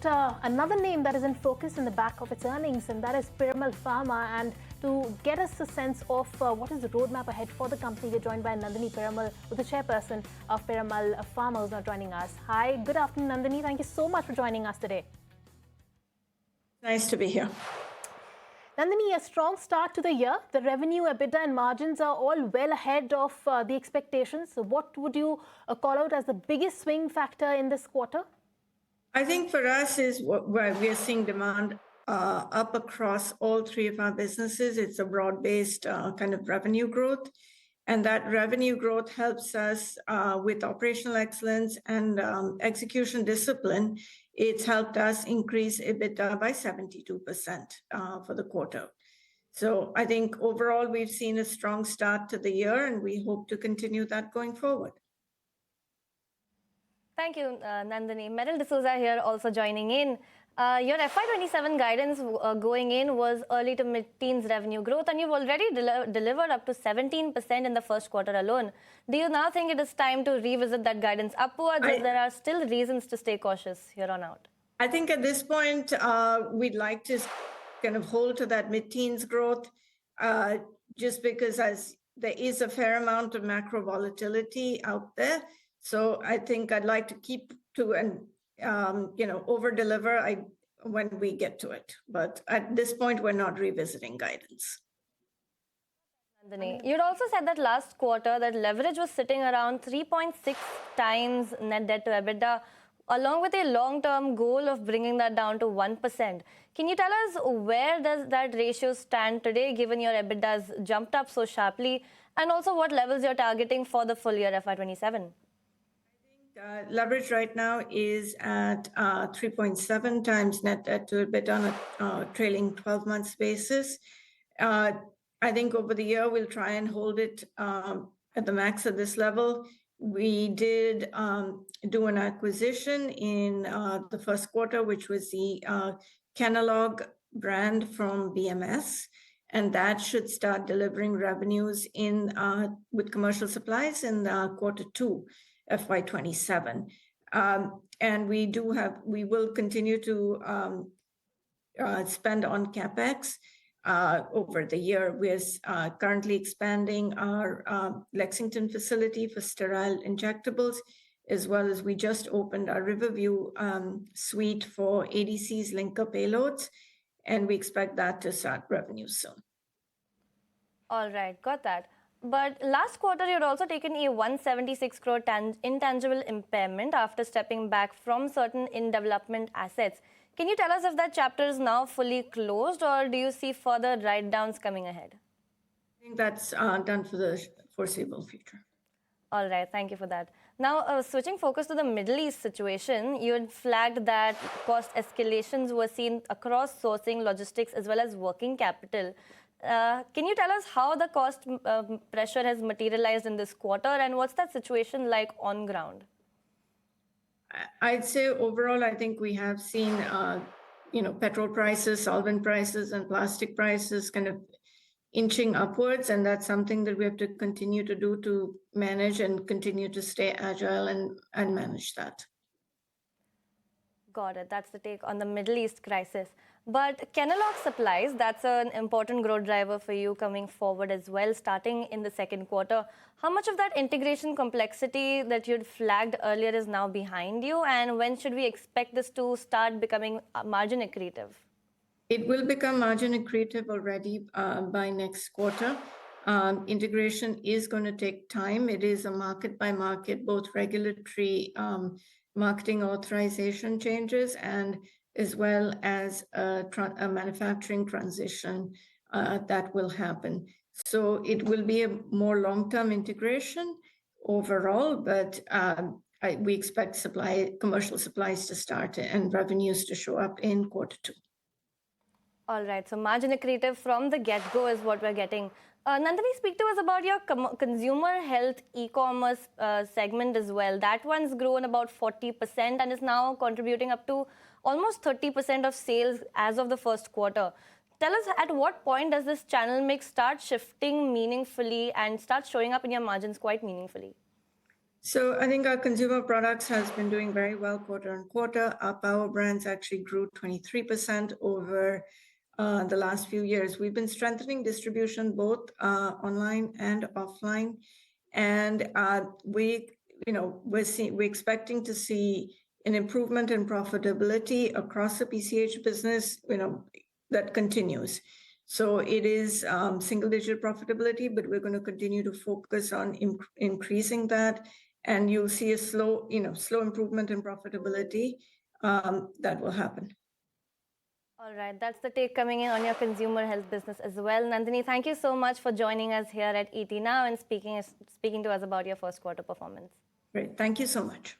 another name that is in focus in the back of its earnings, and that is Piramal Pharma. And to get us a sense of what is the roadmap ahead for the company, we're joined by Nandini Piramal, who's the chairperson of Piramal Pharma, who's now joining us. Hi, good afternoon, Nandini. Thank you so much for joining us today. Nice to be here. Nandini, a strong start to the year. The revenue, EBITDA and margins are all well ahead of the expectations. So what would you call out as the biggest swing factor in this quarter? I think for us is where we are seeing demand up across all three of our businesses. It's a broad-based kind of revenue growth. And that revenue growth helps us with operational excellence and execution discipline. It's helped us increase EBITDA by 72% for the quarter. So I think overall, we've seen a strong start to the year, and we hope to continue that going forward. Thank you, Nandini. Meryl D'Souza here also joining in. Your FY27 guidance going in was early to mid-teens revenue growth, and you've already delivered up to 17% in the first quarter alone. Do you now think it is time to revisit that guidance upwards, or there are still reasons to stay cautious here on out? I think at this point, we'd like to kind of hold to that mid-teens growth, just because as there is a fair amount of macro volatility out there. So I think I'd like to keep to and over-deliver when we get to it. But at this point, we're not revisiting guidance. Nandini, you'd also said that last quarter that leverage was sitting around 3.6 times net debt to EBITDA, along with a long-term goal of bringing that down to 1%. Can you tell us where does that ratio stand today, given your EBITDA has jumped up so sharply, and also what levels you're targeting for the full year FY27? Leverage right now is at 3.7 times net debt to EBITDA on a trailing 12 months basis. I think over the year, we'll try and hold it at the max at this level. We did do an acquisition in the first quarter, which was the Kenalog brand from BMS, and that should start delivering revenues with commercial supplies in quarter 2. FY27. And we will continue to spend on CapEx over the year. We're currently expanding our Lexington facility for sterile injectables, as well as we just opened our Riverview suite for ADCs linker payloads, and we expect that to start revenue soon. All right, got that. But last quarter, you had also taken a 176 crore intangible impairment after stepping back from certain in-development assets. Can you tell us if that chapter is now fully closed, or do you see further write-downs coming ahead? I think that's done for the foreseeable future. All right, thank you for that. Now, switching focus to the Middle East situation, you had flagged that cost escalations were seen across sourcing, logistics, as well as working capital. Can you tell us how the cost pressure has materialized in this quarter, and what's that situation like on ground? I'd say overall, I think we have seen, petrol prices, solvent prices, and plastic prices kind of inching upwards, and that's something that we have to continue to do to manage and continue to stay agile and manage that. Got it. That's the take on the Middle East crisis. But Kenalog supplies, that's an important growth driver for you coming forward as well, starting in the second quarter. How much of that integration complexity that you'd flagged earlier is now behind you? And when should we expect this to start becoming margin accretive? It will become margin accretive already by next quarter. Integration is going to take time. It is a market by market, both regulatory marketing authorization changes and as well as a manufacturing transition that will happen. So it will be a more long-term integration overall, but we expect commercial supplies to start and revenues to show up in quarter 2. All right, so margin accretive from the get-go is what we're getting. Nandini, speak to us about your consumer health e-commerce segment as well. That one's grown about 40% and is now contributing up to almost 30% of sales as of the first quarter. Tell us, at what point does this channel mix start shifting meaningfully and start showing up in your margins quite meaningfully? So I think our consumer products has been doing very well quarter on quarter. Our power brands actually grew 23% over the last few years. We've been strengthening distribution both online and offline, and we're expecting to see an improvement in profitability across the PCH business, that continues. So it is single-digit profitability, but we're going to continue to focus on increasing that, and you'll see a slow improvement in profitability that will happen. All right, that's the take coming in on your consumer health business as well. Nandini, thank you so much for joining us here at ET Now and speaking to us about your first quarter performance. Great, thank you so much.